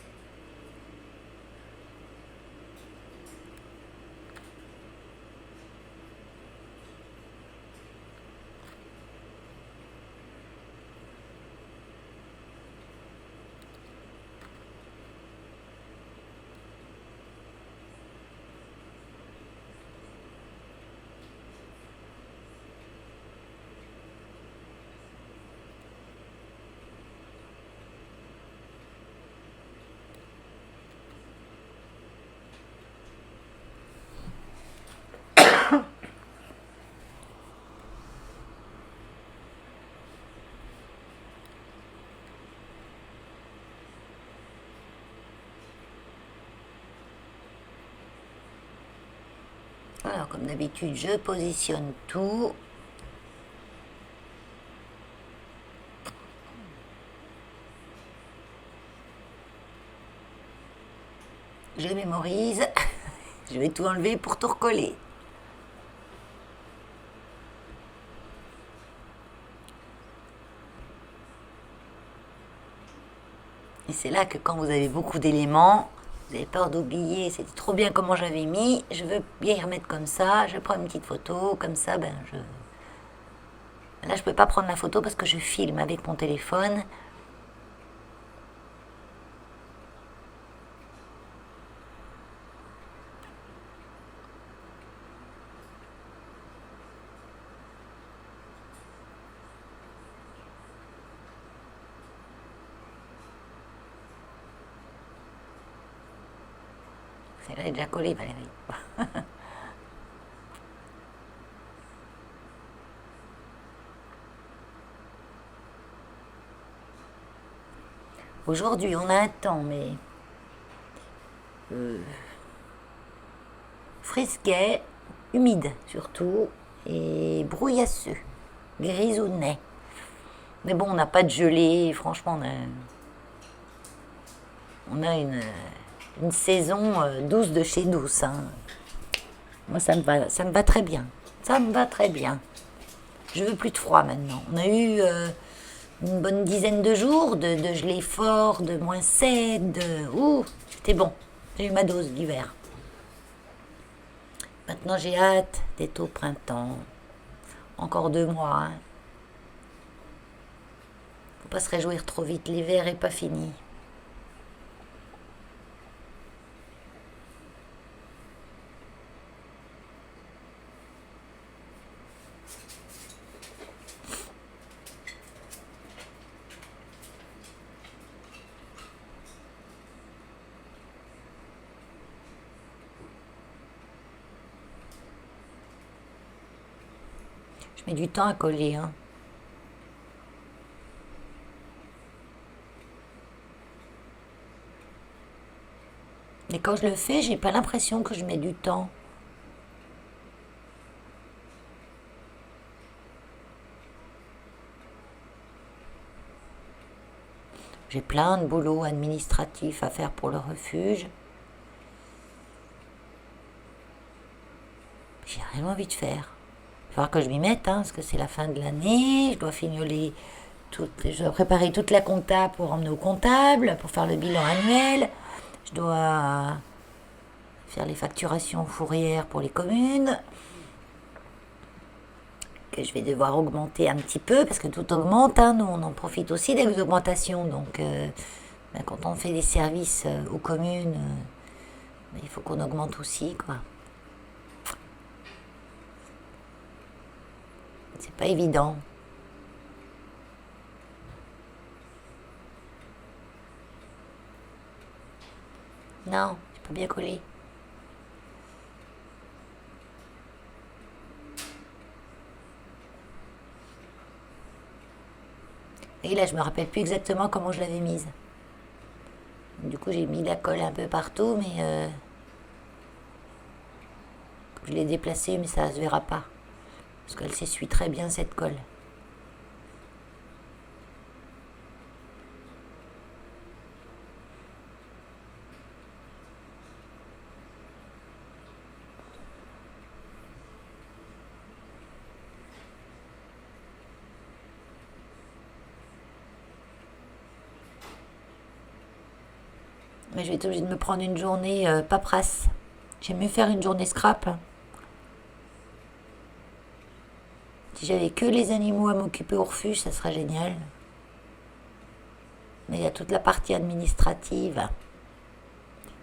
Alors, comme d'habitude, je positionne tout. Je mémorise. Je vais tout enlever pour tout recoller. Et c'est là que quand vous avez beaucoup d'éléments, vous avez peur d'oublier, c'était trop bien comment j'avais mis, je veux bien y remettre comme ça, je prends une petite photo, comme ça, Là, je peux pas prendre la photo parce que je filme avec mon téléphone. Elle est déjà collée, Valérie. Aujourd'hui, on a un temps, mais frisquet, humide surtout, et brouillasseux, grisounet. Mais bon, on n'a pas de gelée, franchement, on a une saison douce de chez douce. Hein. Moi, ça me va très bien. Ça me va très bien. Je veux plus de froid maintenant. On a eu une bonne dizaine de jours de gelée fort, de -7, ouh, c'était bon. J'ai eu ma dose d'hiver. Maintenant, j'ai hâte d'être au printemps. Encore 2 mois. Hein. Faut pas se réjouir trop vite. L'hiver est pas fini. Je mets du temps à coller. Hein. Mais quand je le fais, j'ai pas l'impression que je mets du temps. J'ai plein de boulot administratif à faire pour le refuge. J'ai rien envie de faire. Il va falloir que je m'y mette, hein, parce que c'est la fin de l'année. Je dois fignoler, je dois préparer toute la compta pour emmener au comptable, pour faire le bilan annuel. Je dois faire les facturations fourrières pour les communes, que je vais devoir augmenter un petit peu, parce que tout augmente. Hein, nous, on en profite aussi des augmentations. Donc, quand on fait des services aux communes, il faut qu'on augmente aussi, quoi. C'est pas évident. Non, j'ai pas bien collé. Et là, je me rappelle plus exactement comment je l'avais mise. Du coup, j'ai mis la colle un peu partout, mais je l'ai déplacée, mais ça se verra pas. Parce qu'elle s'essuie très bien, cette colle. Mais je vais être obligée de me prendre une journée paperasse. J'aime mieux faire une journée scrap. Si j'avais que les animaux à m'occuper au refuge, ça serait génial. Mais il y a toute la partie administrative.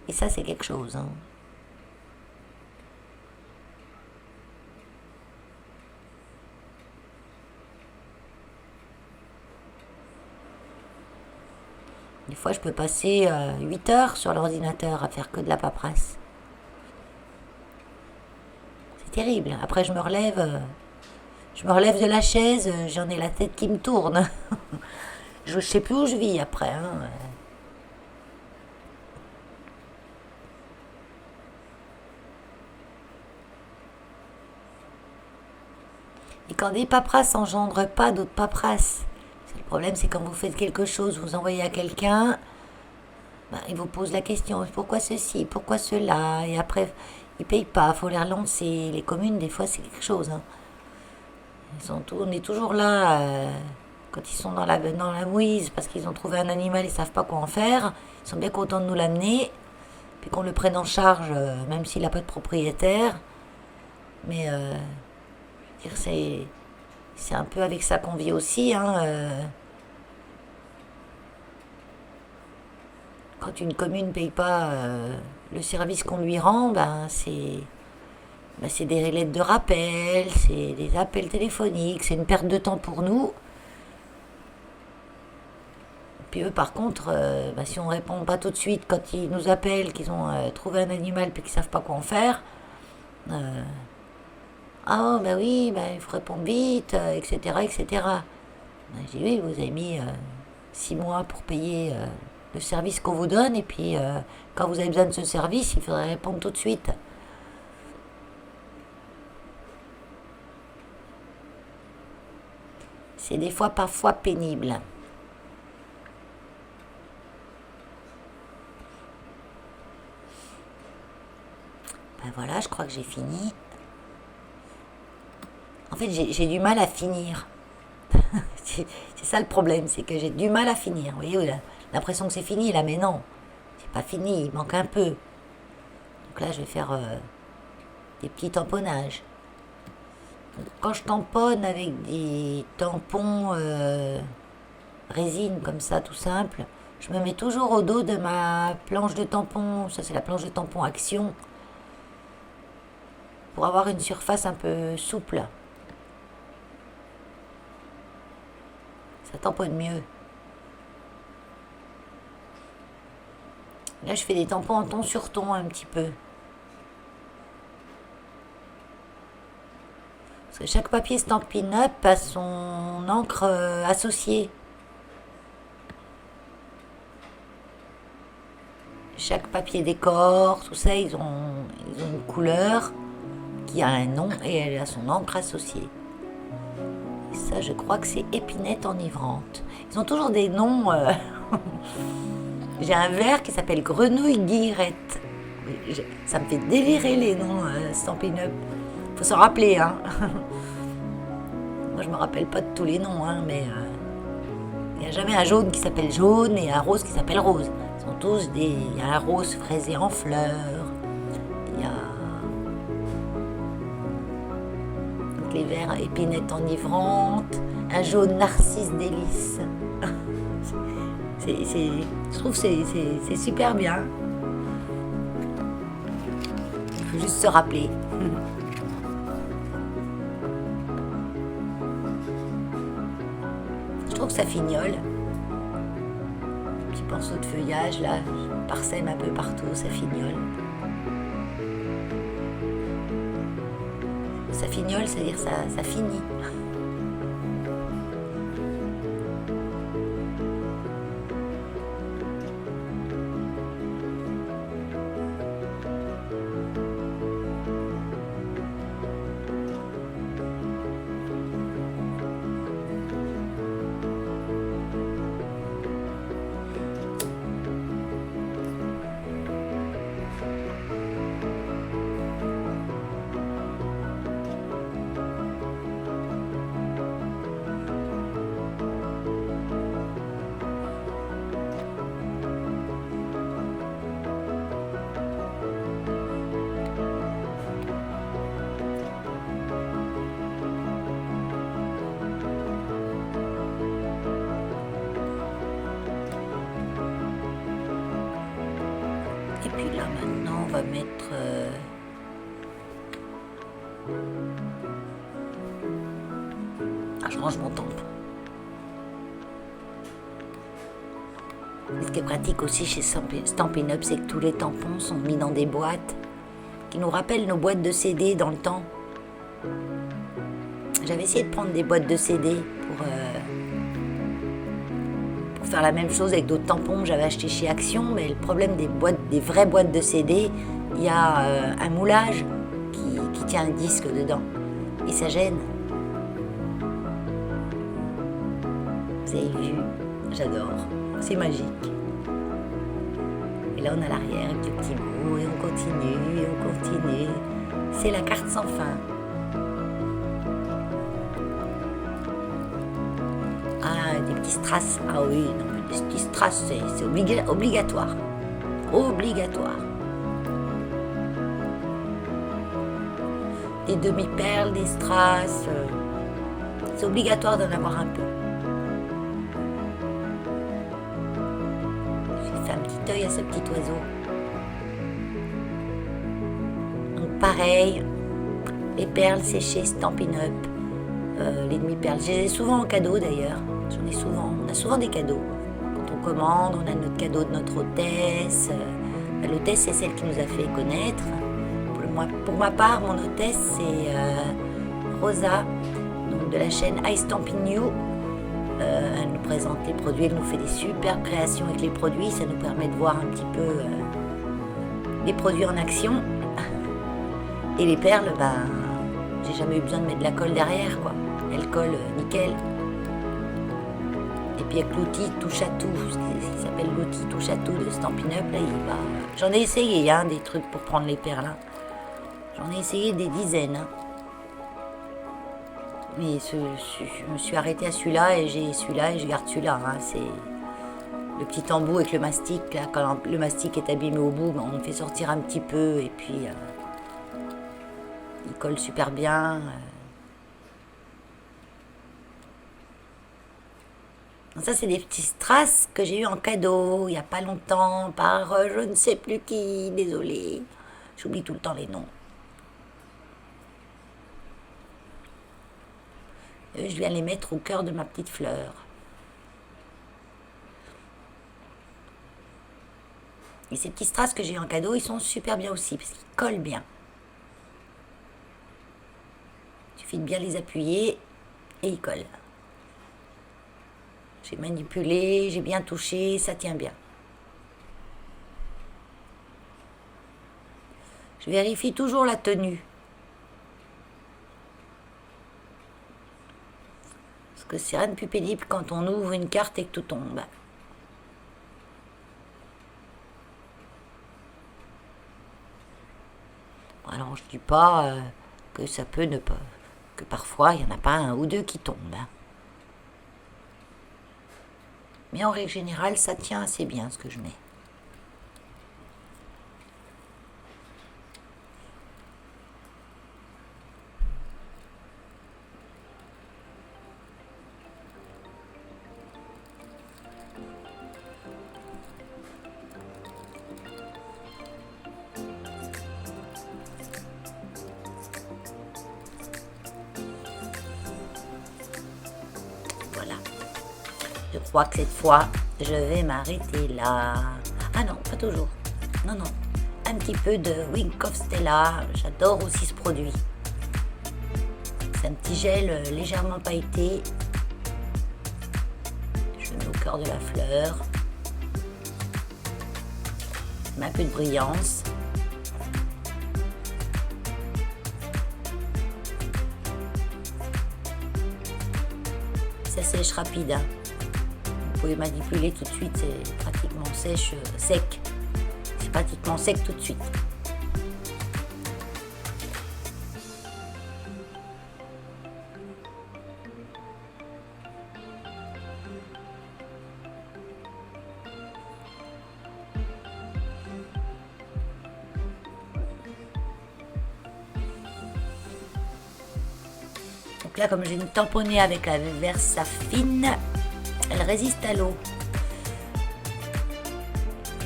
Et ça, c'est quelque chose. Hein. Des fois, je peux passer 8 heures sur l'ordinateur à faire que de la paperasse. C'est terrible. Après, je me relève de la chaise, j'en ai la tête qui me tourne. Je sais plus où je vis après. Hein. Et quand des paperasses engendrent pas d'autres paperasses, le problème c'est quand vous faites quelque chose, vous envoyez à quelqu'un, il vous pose la question, pourquoi ceci, pourquoi cela, et après ils payent pas, il faut les relancer. Les communes, des fois, c'est quelque chose. Hein. On est toujours là quand ils sont dans la mouise parce qu'ils ont trouvé un animal, ils savent pas quoi en faire. Ils sont bien contents de nous l'amener, puis qu'on le prenne en charge, même s'il n'a pas de propriétaire. Mais c'est un peu avec ça qu'on vit aussi. Hein, quand une commune ne paye pas le service qu'on lui rend, c'est des lettres de rappel, c'est des appels téléphoniques, c'est une perte de temps pour nous. Puis eux, par contre, si on ne répond pas tout de suite quand ils nous appellent, qu'ils ont trouvé un animal puis qu'ils ne savent pas quoi en faire, ah bah oui, il faut répondre vite, etc. etc. J'ai dit oui, vous avez mis 6 mois pour payer le service qu'on vous donne, et puis quand vous avez besoin de ce service, il faudrait répondre tout de suite. C'est des fois parfois pénible. Ben voilà, je crois que j'ai fini. En fait, j'ai du mal à finir. C'est ça le problème, c'est que j'ai du mal à finir. Vous voyez, l'impression que c'est fini là, mais non, c'est pas fini, il manque un peu. Donc là, je vais faire des petits tamponnages. Donc, quand je tamponne avec des tampons résine comme ça, tout simple, je me mets toujours au dos de ma planche de tampon. Ça, c'est la planche de tampon Action, pour avoir une surface un peu souple. Ça tamponne mieux. Là, je fais des tampons en ton sur ton un petit peu. Parce que chaque papier Stampin' Up a son encre associée. Chaque papier décor, tout ça, ils ont une couleur qui a un nom et elle a son encre associée. Et ça, je crois que c'est Épinette Enivrante. Ils ont toujours des noms. J'ai un verre qui s'appelle Grenouille Guillerette. Ça me fait délirer les noms Stampin' Up. Faut s'en rappeler, hein. Moi, je me rappelle pas de tous les noms, hein, mais il n'y a jamais un jaune qui s'appelle jaune et un rose qui s'appelle rose. Ils sont tous des. Il y a un rose fraisé en fleurs. Il y a donc les verts Épinette Enivrante, un jaune Narcisse Délice. Je trouve que c'est super bien. Il faut juste se rappeler. Je trouve que ça fignole. Petit pinceau de feuillage là, je parsème un peu partout, ça fignole. Ça fignole, c'est-à-dire ça finit. Et puis là maintenant on va mettre je range mon tampon. Ce qui est pratique aussi chez Stampin' Up, c'est que tous les tampons sont mis dans des boîtes qui nous rappellent nos boîtes de CD dans le temps. J'avais essayé de prendre des boîtes de CD pour faire la même chose avec d'autres tampons que j'avais achetés chez Action, mais le problème des vraies boîtes de CD, il y a un moulage qui tient un disque dedans et ça gêne. Vous avez vu, j'adore, c'est magique. Et là on a l'arrière avec le petit mot et on continue. C'est la carte sans fin. Ah, des petits strass. Ah oui, non, mais des petits strass, c'est obligatoire. Obligatoire. Des demi-perles, des strass. C'est obligatoire d'en avoir un peu. J'ai fait un petit œil à ce petit oiseau. Donc pareil, les perles séchées Stampin' Up. Les demi-perles. Je les ai souvent en cadeau d'ailleurs. J'en ai souvent. On a souvent des cadeaux. Quand on commande, on a notre cadeau de notre hôtesse. L'hôtesse, c'est celle qui nous a fait connaître. Pour ma part, mon hôtesse, c'est Rosa, donc de la chaîne I Stampin' You. Elle nous présente les produits, elle nous fait des super créations avec les produits. Ça nous permet de voir un petit peu les produits en action. Et les perles, j'ai jamais eu besoin de mettre de la colle derrière, quoi. Elle colle nickel. Et puis avec l'outil touche à tout, ce qui s'appelle l'outil touche à tout de Stampin' Up, là, j'en ai essayé des trucs pour prendre les perles. Hein. J'en ai essayé des dizaines. Hein. Mais je me suis arrêtée à celui-là et j'ai celui-là et je garde celui-là. Hein. C'est le petit embout avec le mastic. Là, quand le mastic est abîmé au bout, on le fait sortir un petit peu et puis il colle super bien. Ça, c'est des petits strass que j'ai eu en cadeau il n'y a pas longtemps par je ne sais plus qui. Désolée, j'oublie tout le temps les noms. Et je viens les mettre au cœur de ma petite fleur. Et ces petits strass que j'ai eu en cadeau, ils sont super bien aussi parce qu'ils collent bien. Il suffit de bien les appuyer et ils collent. J'ai manipulé, j'ai bien touché, ça tient bien. Je vérifie toujours la tenue. Parce que c'est rien de plus pénible quand on ouvre une carte et que tout tombe. Alors je dis pas que ça peut ne pas, que parfois il n'y en a pas un ou deux qui tombent. Mais en règle générale, ça tient assez bien ce que je mets. Voilà. Je crois que cette fois, je vais m'arrêter là. Ah non, pas toujours. Non, non. Un petit peu de Wink of Stella. J'adore aussi ce produit. C'est un petit gel légèrement pailleté. Je le mets au cœur de la fleur. Ça met un peu de brillance. Ça sèche rapide. Hein. Vous pouvez manipuler tout de suite, c'est pratiquement sec. C'est pratiquement sec tout de suite. Donc là, comme j'ai une tamponnée avec la Versafine, elle résiste à l'eau.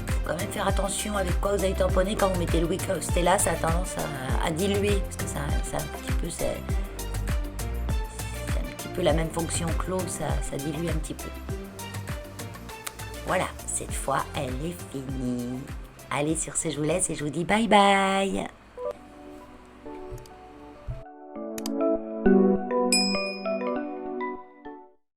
Faut quand même faire attention avec quoi vous allez tamponner quand vous mettez le Wink of Stella, ça a tendance à diluer parce que c'est un petit peu la même fonction que l'eau, ça dilue un petit peu. Voilà, cette fois elle est finie. Allez, sur ce, je vous laisse et je vous dis bye bye.